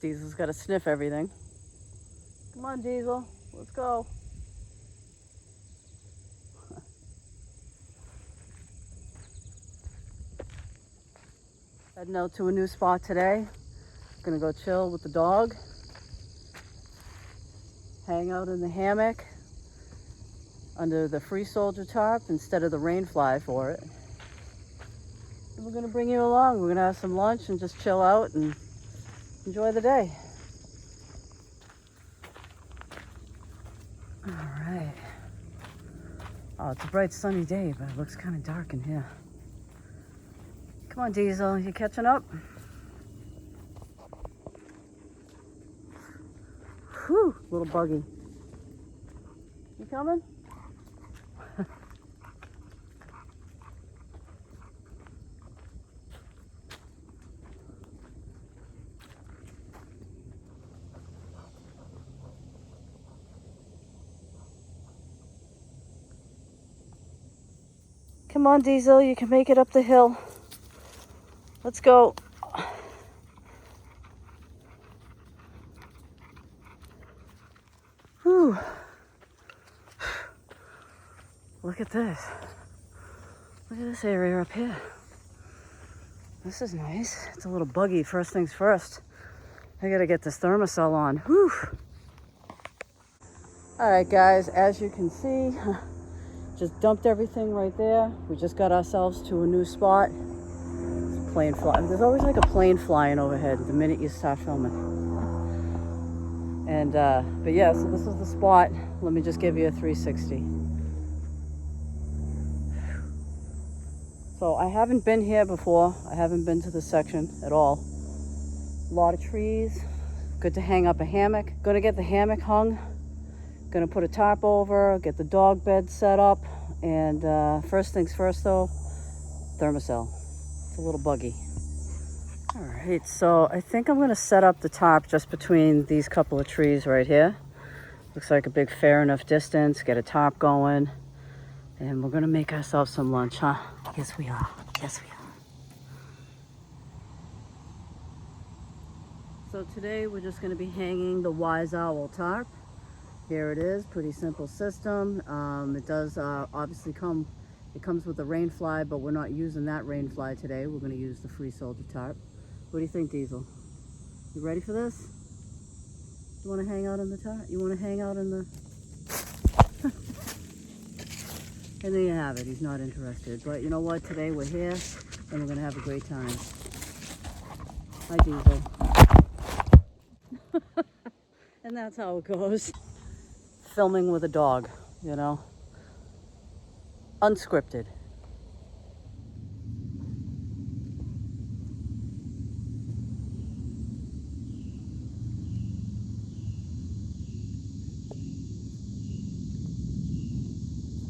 Diesel's got to sniff everything. Come on, Diesel. Let's go. Heading out to a new spot today. Gonna go chill with the dog. Hang out in the hammock under the free soldier tarp instead of the rain fly for it. And we're gonna bring you along. We're gonna have some lunch and just chill out and enjoy the day. All right. Oh, it's a bright sunny day, but it looks kind of dark in here. Come on, Diesel, you catching up? Whew, little buggy. You coming? Come on, Diesel, you can make it up the hill. Let's go. Whew. Look at this. Look at this area up here. This is nice. It's a little buggy. First things first. I gotta get this thermocell on. Whew. All right, guys, as you can see, just dumped everything right there. We just got ourselves to a new spot. Plane fly. There's always like a plane flying overhead the minute you start filming. And but yeah, so this is the spot. Let me just give you a 360. So I haven't been here before. I haven't been to this section at all. A lot of trees. Good to hang up a hammock. Gonna get the hammock hung. Gonna put a tarp over, get the dog bed set up, and first things first though, thermocell. It's a little buggy. All right, so I think I'm gonna set up the tarp just between these couple of trees right here. Looks like a big fair enough distance, get a tarp going, and we're gonna make ourselves some lunch, huh? Yes, we are. Yes, we are. So today we're just gonna be hanging the Wise Owl tarp. Here it is, pretty simple system. It does obviously it comes with a rain fly, but we're not using that rain fly today. We're gonna use the free soldier tarp. What do you think, Diesel? You ready for this? You wanna hang out in the tarp? You wanna hang out in the... And there you have it, he's not interested. But you know what, today we're here and we're gonna have a great time. Hi, Diesel. And that's how it goes. Filming with a dog, you know, unscripted.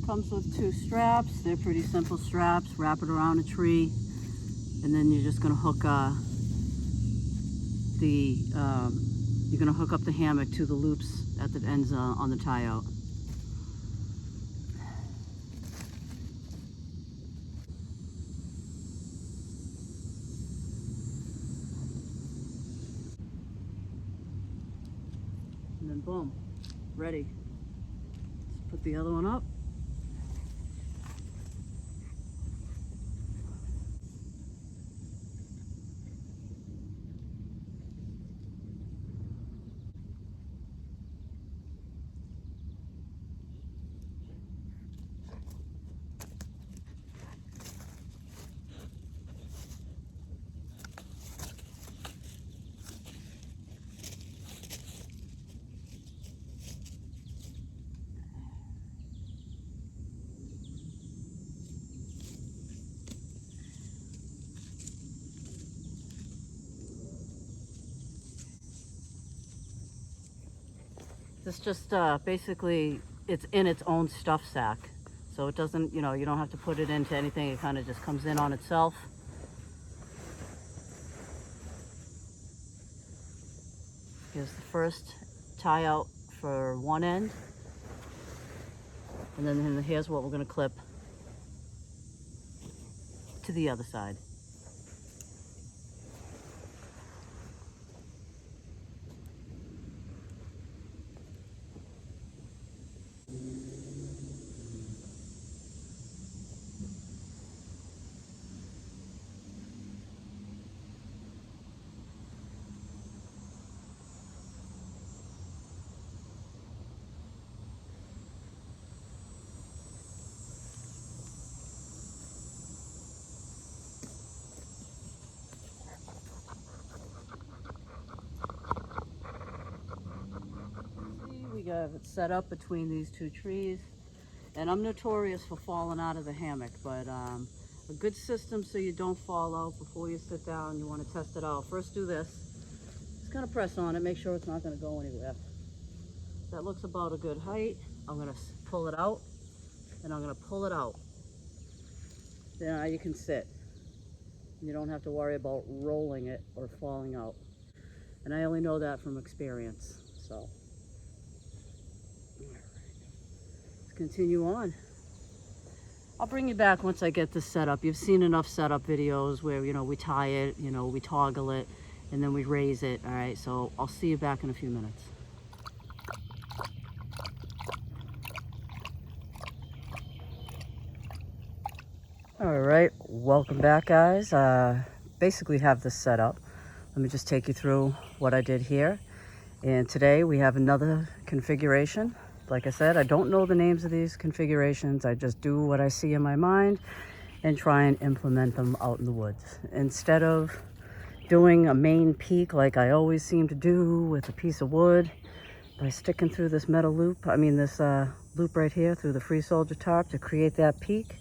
Comes with 2 straps. They're pretty simple straps. Wrap it around a tree, and then you're just gonna hook you're gonna hook up the hammock to the loops at the ends on the tie out. And then boom, ready. Let's put the other one up. This just basically, it's in its own stuff sack. So it doesn't, you know, you don't have to put it into anything. It kind of just comes in on itself. Here's the first tie out for one end. And then here's what we're gonna clip to the other side. You have it set up between these two trees. And I'm notorious for falling out of the hammock, but a good system so you don't fall out before you sit down. You want to test it out. First do this. Just gonna press on it, make sure it's not gonna go anywhere. That looks about a good height. I'm gonna pull it out, and I'm gonna pull it out. Then now you can sit. You don't have to worry about rolling it or falling out. And I only know that from experience, so. All right. Let's continue on. I'll bring you back once I get this set up. You've seen enough setup videos where, you know, we tie it, you know, we toggle it, and then we raise it. All right, so I'll see you back in a few minutes. All right, welcome back, guys. Basically have this set up. Let me just take you through what I did here. And today we have another configuration. Like I said, I don't know the names of these configurations. I just do what I see in my mind and try and implement them out in the woods. Instead of doing a main peak like I always seem to do with a piece of wood, by sticking through this metal loop, this loop right here through the free soldier tarp to create that peak,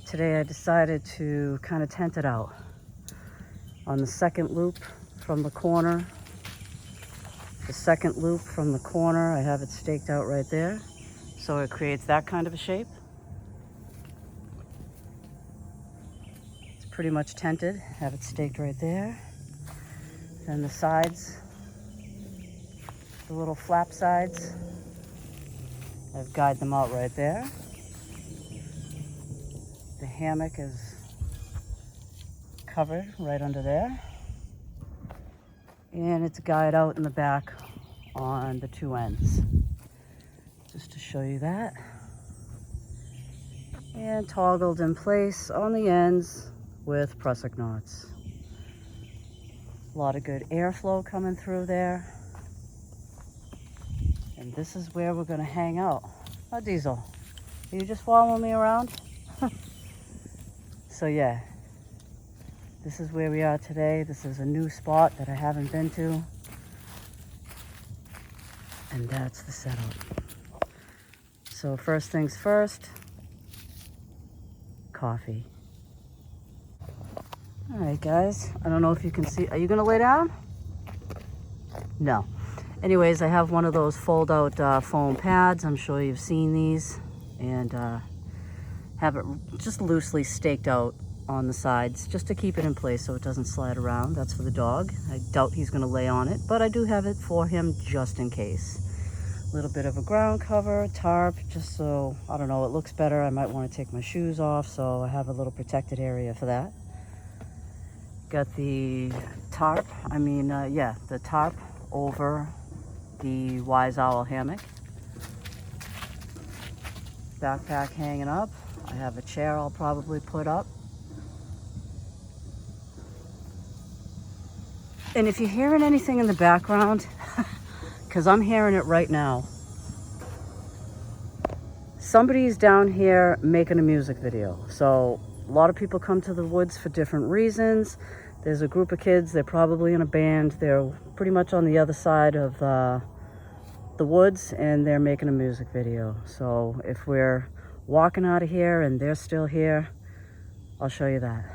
today I decided to kind of tent it out. On the second loop from the corner, I have it staked out right there. So it creates that kind of a shape. It's pretty much tented, have it staked right there. Then the sides, the little flap sides, I've guyed them out right there. The hammock is covered right under there. And it's guyed out in the back on the two ends. Just to show you that. And toggled in place on the ends with prusik knots. A lot of good airflow coming through there. And this is where we're gonna hang out. Oh, Diesel, are you just following me around? So yeah. This is where we are today. This is a new spot that I haven't been to. And that's the setup. So first things first, coffee. All right, guys. I don't know if you can see. Are you gonna lay down? No. Anyways, I have one of those fold out foam pads. I'm sure you've seen these. And have it just loosely staked out on the sides just to keep it in place so it doesn't slide around. That's for the dog. I doubt he's gonna lay on it, but I do have it for him just in case. A little bit of a ground cover, tarp, just so, I don't know, it looks better. I might want to take my shoes off, so I have a little protected area for that. Got the tarp, the tarp over the Wise Owl hammock. Backpack hanging up. I have a chair I'll probably put up. And if you're hearing anything in the background, because I'm hearing it right now, somebody's down here making a music video. So a lot of people come to the woods for different reasons. There's a group of kids, they're probably in a band. They're pretty much on the other side of the woods, and they're making a music video. So if we're walking out of here and they're still here, I'll show you that.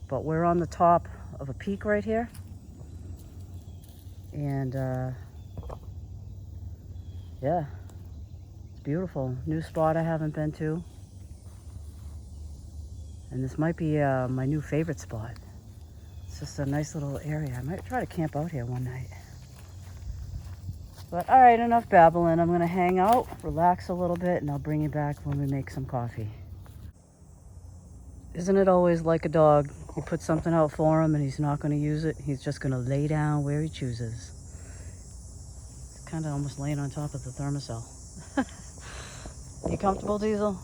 But we're on the top of a peak right here. And yeah, it's beautiful. New spot I haven't been to. And this might be my new favorite spot. It's just a nice little area. I might try to camp out here one night. But all right, enough babbling. I'm gonna hang out, relax a little bit, and I'll bring you back when we make some coffee. Isn't it always like a dog? You put something out for him and he's not going to use it. He's just going to lay down where he chooses. It's kind of almost laying on top of the thermosol. You comfortable, Diesel?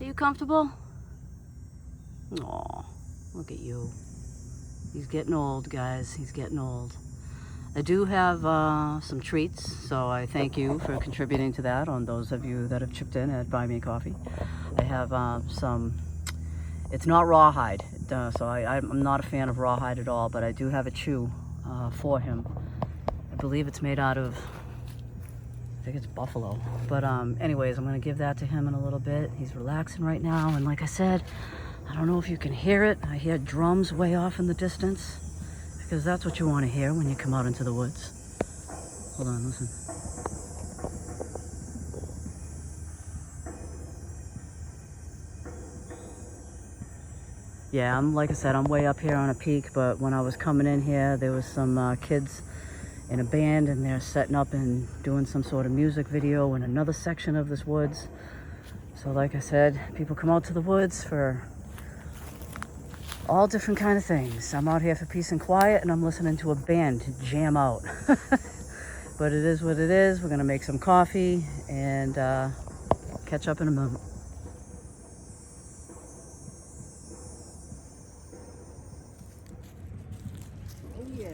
Are you comfortable? Aw, look at you. He's getting old, guys. He's getting old. I do have some treats, so I thank you for contributing to that, on those of you that have chipped in at Buy Me a Coffee. I have some It's not rawhide, so I'm not a fan of rawhide at all, but I do have a chew for him. I believe it's made out of, I think it's buffalo. But anyways, I'm gonna give that to him in a little bit. He's relaxing right now, and like I said, I don't know if you can hear it. I hear drums way off in the distance, because that's what you want to hear when you come out into the woods. Hold on, listen. Yeah, like I said, I'm way up here on a peak, but when I was coming in here, there was some kids in a band, and they're setting up and doing some sort of music video in another section of this woods. So like I said, people come out to the woods for all different kind of things. I'm out here for peace and quiet, and I'm listening to a band jam out. But it is what it is. We're gonna make some coffee and catch up in a moment. Oh yeah.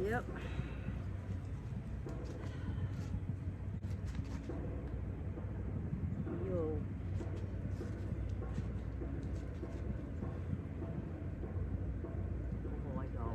Yep. Yo. Oh, I go.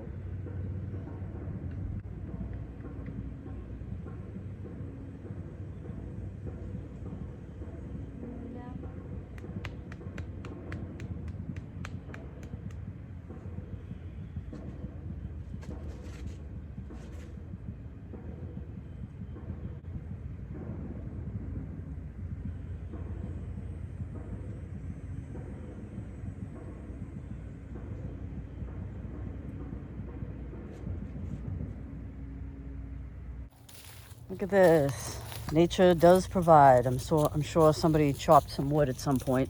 Look at this. Nature does provide. I'm sure somebody chopped some wood at some point.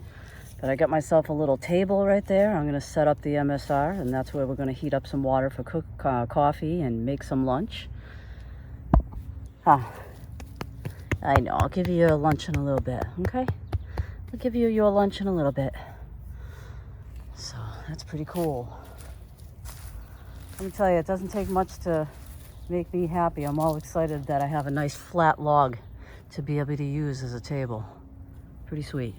But I got myself a little table right there. I'm going to set up the MSR, and that's where we're going to heat up some water for coffee and make some lunch. Huh. I know. I'll give you your lunch in a little bit, okay? I'll give you your lunch in a little bit. So that's pretty cool. Let me tell you, it doesn't take much to make me happy. I'm all excited that I have a nice flat log to be able to use as a table. Pretty sweet.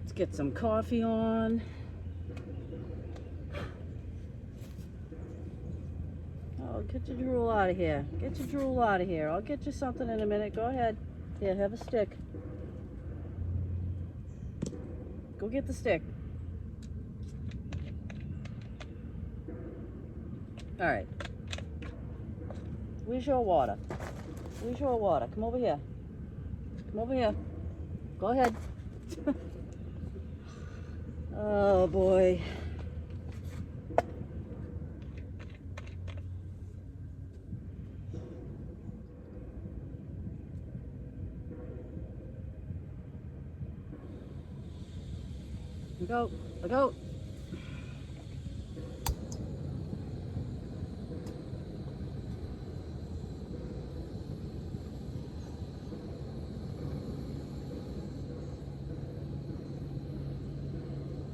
Let's get some coffee on. Oh, get your drool out of here. Get your drool out of here. I'll get you something in a minute. Go ahead. Here, have a stick. Go get the stick. All right. Where's your water? Where's your water? Come over here. Come over here. Go ahead. Oh, boy. Look out. Look out.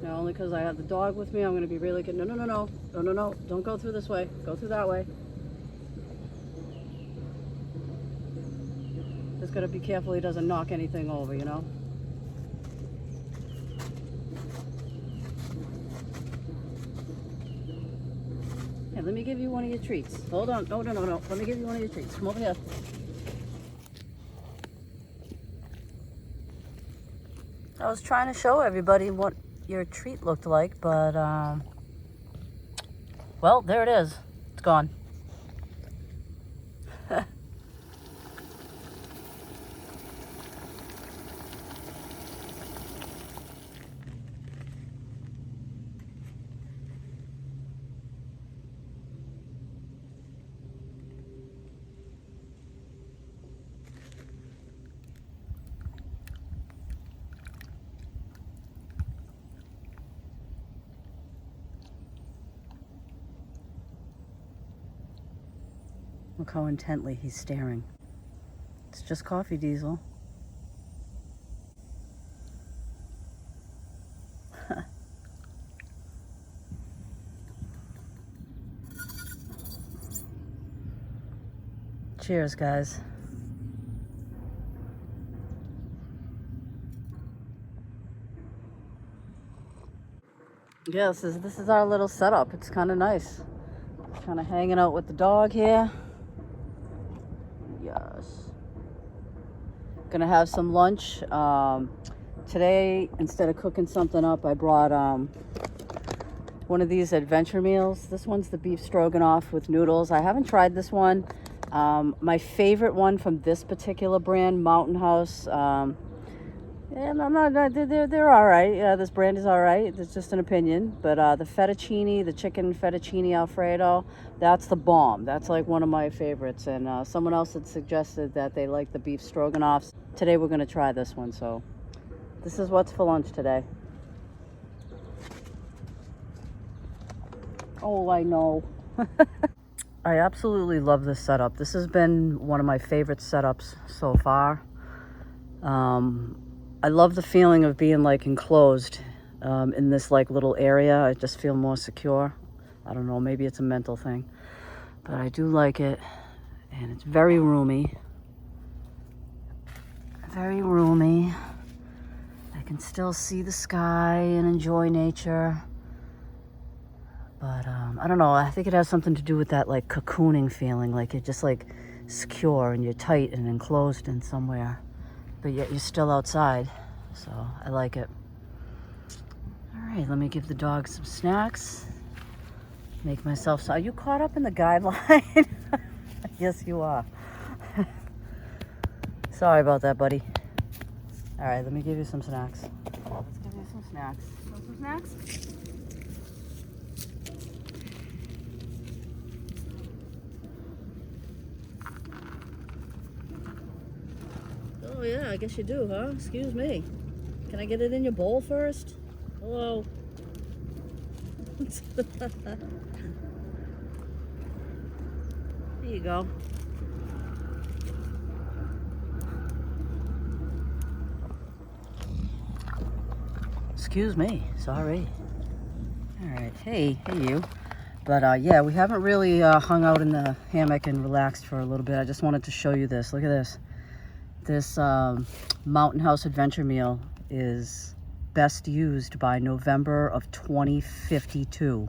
Now, only because I have the dog with me, I'm going to be really good. No, no, no, no. No, no, no. Don't go through this way. Go through that way. Just got to be careful he doesn't knock anything over, you know? Here, let me give you one of your treats. Hold on. No, no, no, no. Let me give you one of your treats. Come over here. I was trying to show everybody what your treat looked like, but, well, there it is. It's gone. Look how intently he's staring. It's just coffee, Diesel. Cheers, guys. Yeah, this is our little setup. It's kind of nice. Kind of hanging out with the dog here. Yes. Gonna have some lunch. Today, instead of cooking something up, I brought one of these adventure meals. This one's the beef stroganoff with noodles. I haven't tried this one. My favorite one from this particular brand, Mountain House. And they're all right. Yeah, this brand is all right. It's just an opinion. But the fettuccine, the chicken fettuccine Alfredo, that's the bomb. That's like one of my favorites. And someone else had suggested that they like the beef stroganoffs. Today we're going to try this one. So this is what's for lunch today. Oh, I know. I absolutely love this setup. This has been one of my favorite setups so far. I love the feeling of being like enclosed in this like little area. I just feel more secure. I don't know, maybe it's a mental thing, but I do like it. And it's very roomy. Very roomy. I can still see the sky and enjoy nature. But I don't know, I think it has something to do with that like cocooning feeling, like you're just like secure and you're tight and enclosed in somewhere, but yet you're still outside. So I like it. All right, let me give the dog some snacks. Make myself, so are you caught up in the guideline? Yes, you are. Sorry about that, buddy. All right, let me give you some snacks. Let's give you some snacks. Want some snacks? Oh yeah, I guess you do, huh? Excuse me. Can I get it in your bowl first? Hello. There you go. Excuse me. Sorry. All right. Hey you. But yeah, we haven't really hung out in the hammock and relaxed for a little bit. I just wanted to show you this. Look at this. This Mountain House adventure meal is best used by November of 2052.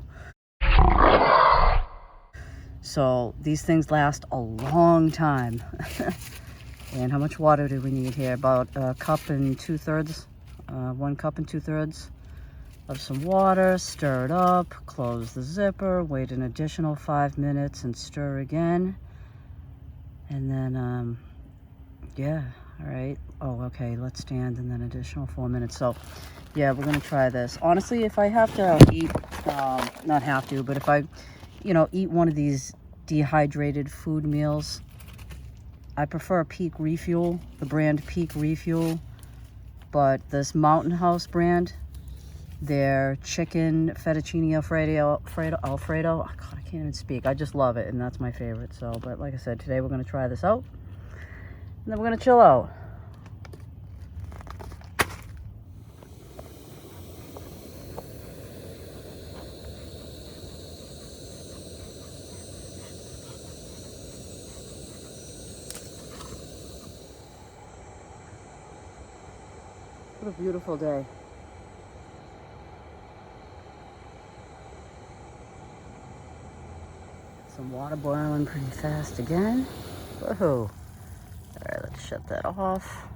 So these things last a long time. And how much water do we need here? About a cup and 2/3, 1 cup and 2/3 of some water. Stir it up, close the zipper, wait an additional 5 minutes and stir again. And then, yeah, all right. Oh, okay, let's stand and then additional 4 minutes. So yeah, we're gonna try this. Honestly, if I have to eat, not have to, but if I, eat one of these dehydrated food meals, I prefer Peak Refuel, the brand Peak Refuel. But this Mountain House brand, their chicken fettuccine Alfredo, oh God, I can't even speak. I just love it, and that's my favorite. So, but like I said, today we're gonna try this out, and then we're gonna chill out. What a beautiful day. Some water boiling pretty fast again. Woohoo. All right, let's shut that off.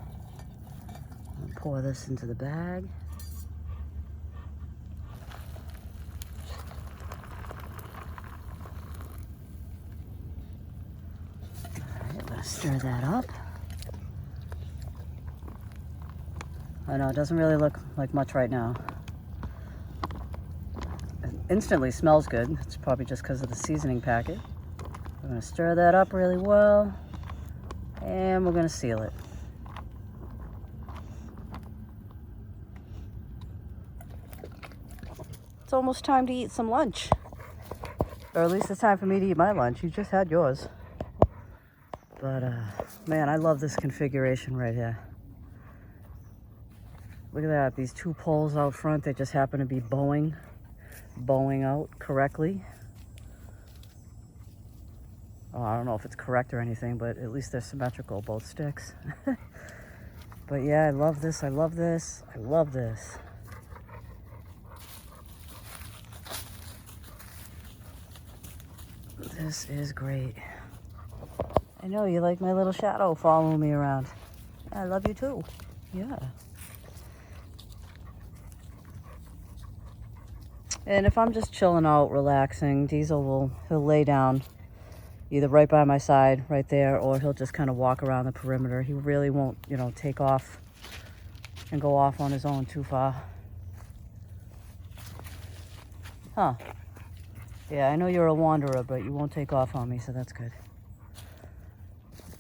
And pour this into the bag. All right, let's stir that up. I know, it doesn't really look like much right now. It instantly smells good. It's probably just because of the seasoning packet. We're gonna stir that up really well, and we're gonna seal it. It's almost time to eat some lunch. Or at least it's time for me to eat my lunch. You just had yours. But man, I love this configuration right here. Look at that, these two poles out front, they just happen to be bowing out correctly. Oh, I don't know if it's correct or anything, but at least they're symmetrical, both sticks. But yeah, I love this, I love this, I love this. This is great. I know you like my little shadow following me around. I love you too. Yeah. And if I'm just chilling out, relaxing, Diesel he'll lay down either right by my side, right there, or he'll just kind of walk around the perimeter. He really won't, you know, take off and go off on his own too far. Huh. Yeah, I know you're a wanderer, but you won't take off on me, so that's good.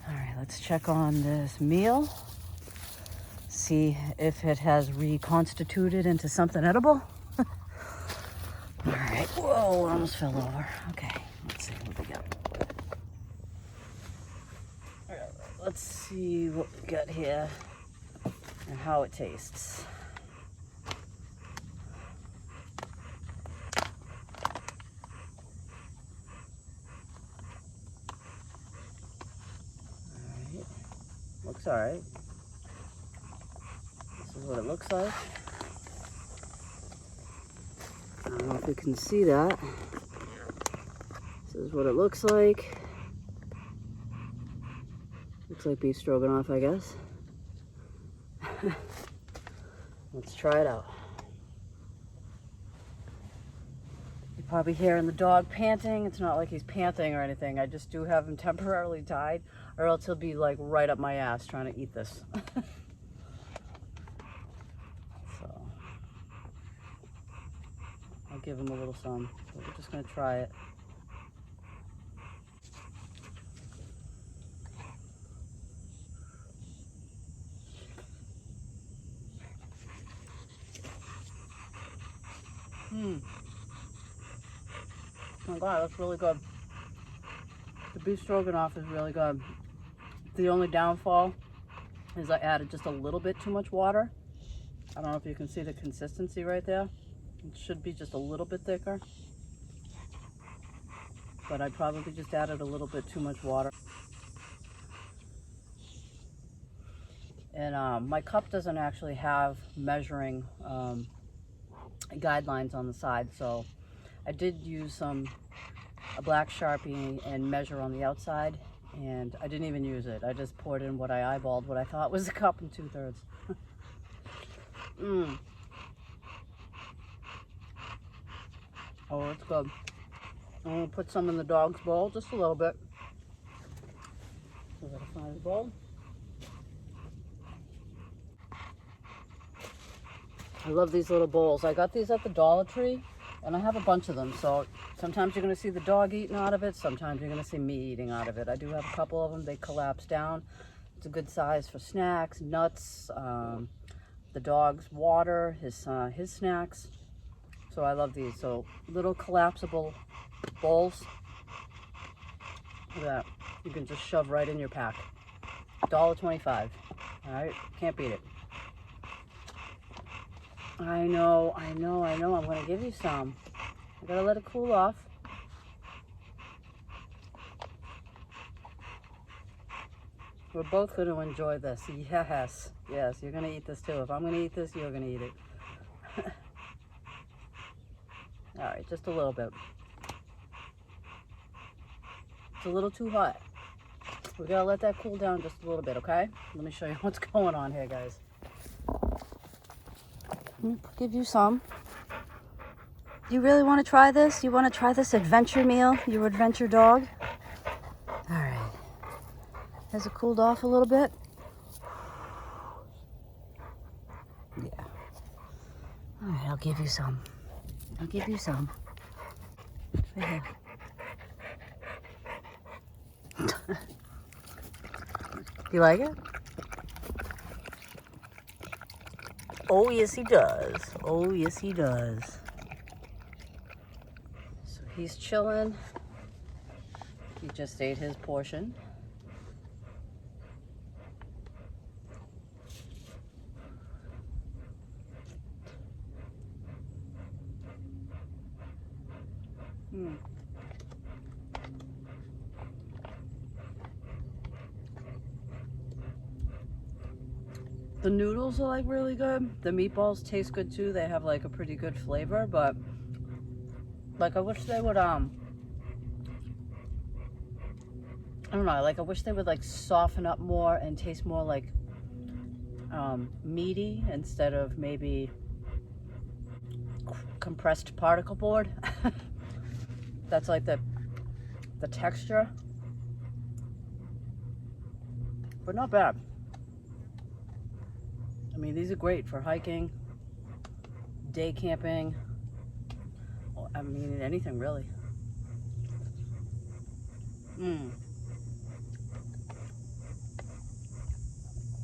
All right, let's check on this meal. See if it has reconstituted into something edible. All right, whoa, I almost fell over. Okay, let's see what we got. All right, let's see what we got here and how it tastes. All right, looks all right. This is what it looks like. I don't know if you can see that. This is what it looks like. Looks like beef stroganoff, I guess. Let's try it out. You're probably hearing the dog panting. It's not like he's panting or anything. I just do have him temporarily tied, or else he'll be like right up my ass trying to eat this. So I'll give him a little some. But we're just gonna try it. Oh my God, that's really good. The beef stroganoff is really good. The only downfall is I added just a little bit too much water. I don't know if you can see the consistency right there. It should be just a little bit thicker. But I probably just added a little bit too much water. And my cup doesn't actually have measuring guidelines on the side, so I did use a black Sharpie and measure on the outside, and I didn't even use it. I just poured in what I eyeballed, what I thought was a cup and 2/3. Oh, it's good. I'm gonna put some in the dog's bowl, just a little bit. So I gotta find the bowl. I love these little bowls. I got these at the Dollar Tree, and I have a bunch of them. So sometimes you're gonna see the dog eating out of it. Sometimes you're gonna see me eating out of it. I do have a couple of them. They collapse down. It's a good size for snacks, nuts, the dog's water, his snacks. So I love these. So little collapsible bowls. Look at that. You can just shove right in your pack. $1.25. All right, can't beat it. I know. I'm gonna give you some. I gotta let it cool off. We're both gonna enjoy this. Yes, you're gonna eat this too. If I'm gonna eat this, you're gonna eat it. All right, just a little bit. It's a little too hot. We gotta let that cool down just a little bit, okay? Let me show you what's going on here, guys. Give you some. You really want to try this? You want to try this adventure meal? You adventure dog? All right. Has it cooled off a little bit? Yeah. All right, I'll give you some. Right here. You like it? Oh, yes, he does. Oh, yes, he does. So he's chilling. He just ate his portion. Mm. The noodles are like really good. The meatballs taste good too. They have like a pretty good flavor, but like I wish they would I don't know, like I wish they would like soften up more and taste more like meaty instead of maybe compressed particle board. That's like the texture, but not bad. I mean, these are great for hiking, day camping. I mean, anything really.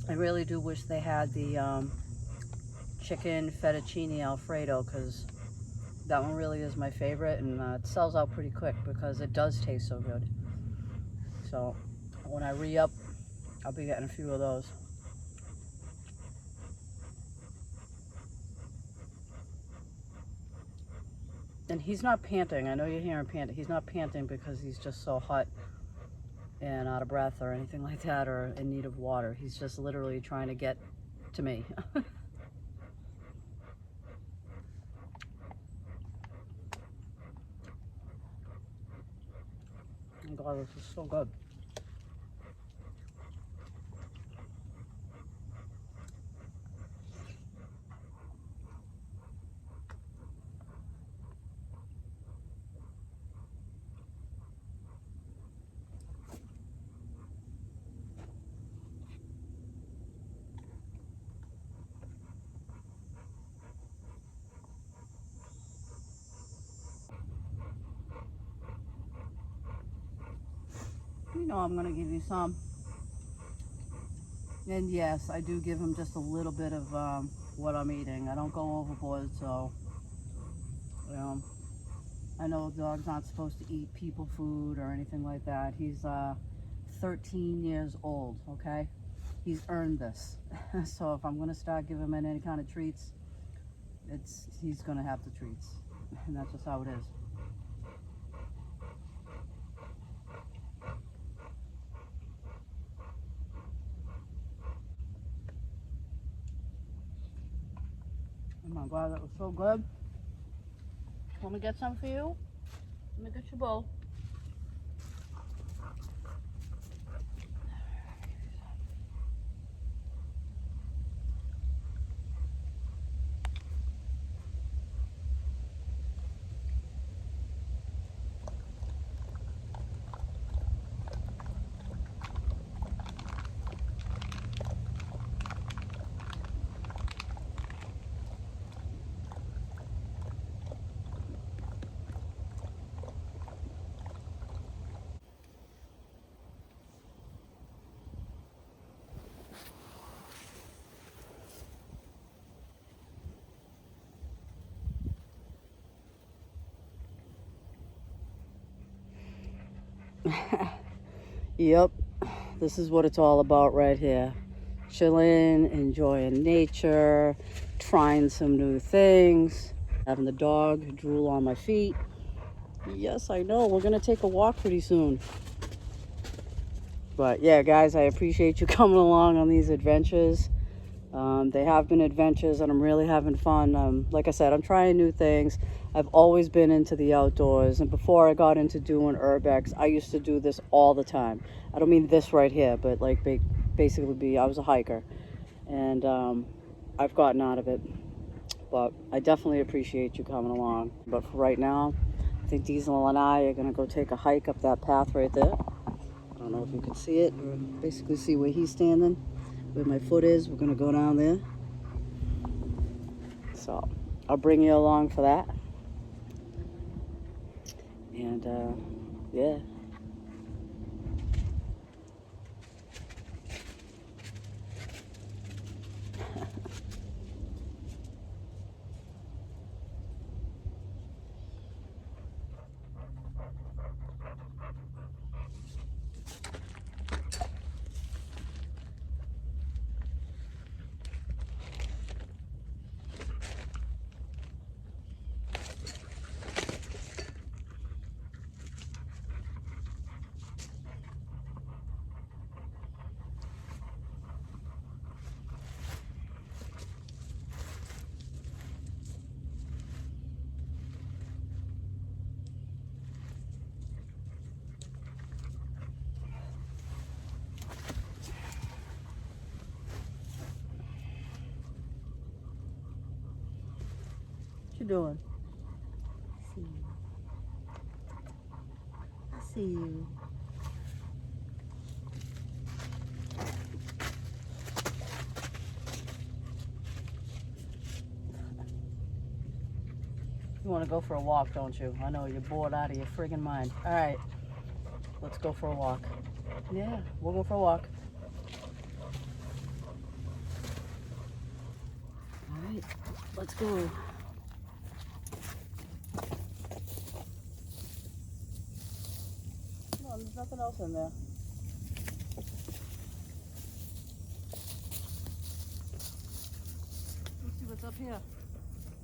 I really do wish they had the chicken fettuccine Alfredo, because that one really is my favorite, and it sells out pretty quick because it does taste so good. So when I re-up, I'll be getting a few of those. And he's not panting. I know you hear him panting. He's not panting because he's just so hot and out of breath or anything like that, or in need of water. He's just literally trying to get to me. Oh God, this is so good. You know I'm gonna give you some. And yes, I do give him just a little bit of what I'm eating. I don't go overboard, so I know dogs aren't supposed to eat people food or anything like that. He's 13 years old, okay? He's earned this. So if I'm gonna start giving him any kind of treats, he's gonna have the treats. And that's just how it is. Oh my God, that was so good. Want me to get some for you? Let me get your bowl. Yep, this is what it's all about right here. Chilling, enjoying nature, trying some new things, having the dog drool on my feet. Yes, I know, we're gonna take a walk pretty soon. But yeah, guys, I appreciate you coming along on these adventures. They have been adventures and I'm really having fun. Like I said, I'm trying new things. I've always been into the outdoors, and before I got into doing urbex, I used to do this all the time. I don't mean this right here, but like basically I was a hiker, and I've gotten out of it. But I definitely appreciate you coming along. But for right now, I think Diesel and I are gonna go take a hike up that path right there. I don't know if you can see it, or basically see where he's standing, where my foot is. We're gonna go down there. So I'll bring you along for that. And yeah. you doing? I see you. You want to go for a walk, don't you? I know you're bored out of your friggin' mind. All right, let's go for a walk. Yeah, we'll go for a walk. All right, let's go. No, there's nothing else in there. Let's see what's up here.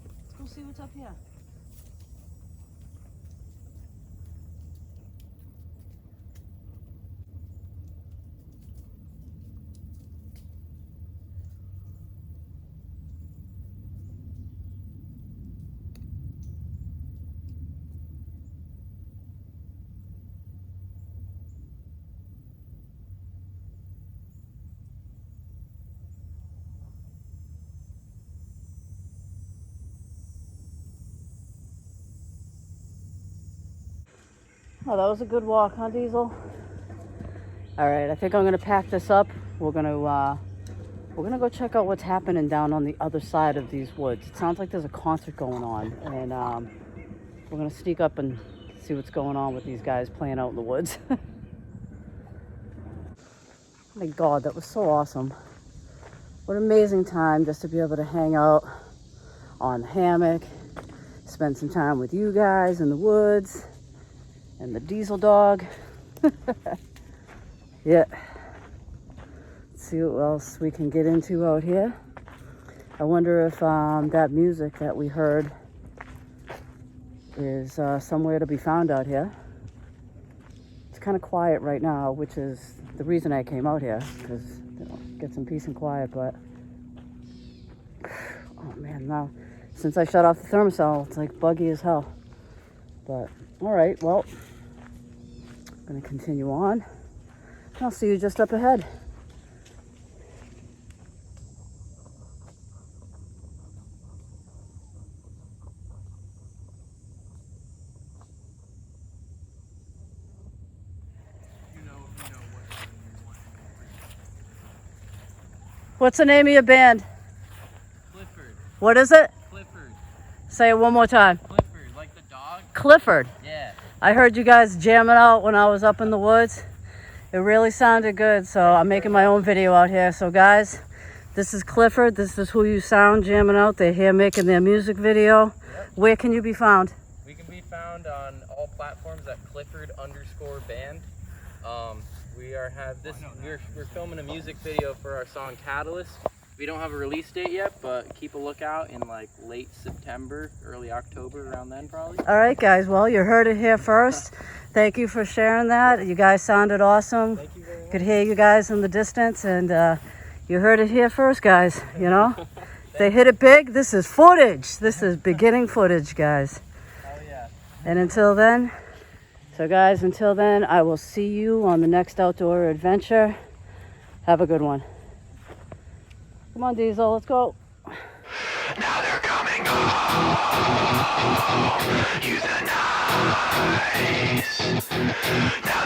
Let's go see what's up here. Oh, that was a good walk, huh, Diesel? All right, I think I'm gonna pack this up. We're gonna go check out what's happening down on the other side of these woods. It sounds like there's a concert going on, and we're gonna sneak up and see what's going on with these guys playing out in the woods. My God, that was so awesome. What an amazing time just to be able to hang out on the hammock, spend some time with you guys in the woods, and the Diesel dog. Yeah. Let's see what else we can get into out here. I wonder if that music that we heard is somewhere to be found out here. It's kind of quiet right now, which is the reason I came out here, because get some peace and quiet. But oh man, now since I shut off the thermostat, it's like buggy as hell. But all right, well, I'm gonna continue on. I'll see you just up ahead. What's the name of your band? Clifford. What is it? Clifford. Say it one more time. Clifford, like the dog? Clifford. Yeah. I heard you guys jamming out when I was up in the woods. It really sounded good, so I'm making my own video out here. So guys, this is Clifford. This is who you sound jamming out. They're here making their music video. Yep. Where can you be found? We can be found on all platforms at Clifford_band. We're filming a music video for our song Catalyst. We don't have a release date yet, but keep a lookout in like late September, early October, around then probably. All right, guys. Well, you heard it here first. Thank you for sharing that. You guys sounded awesome. Thank you very much. Could hear you guys in the distance, and you heard it here first, guys. You know, they hit it big. This is footage. This is beginning footage, guys. Oh yeah. And until then. So guys, until then, I will see you on the next outdoor adventure. Have a good one. Come on, Diesel, let's go. Now they're coming home. You the nice. Now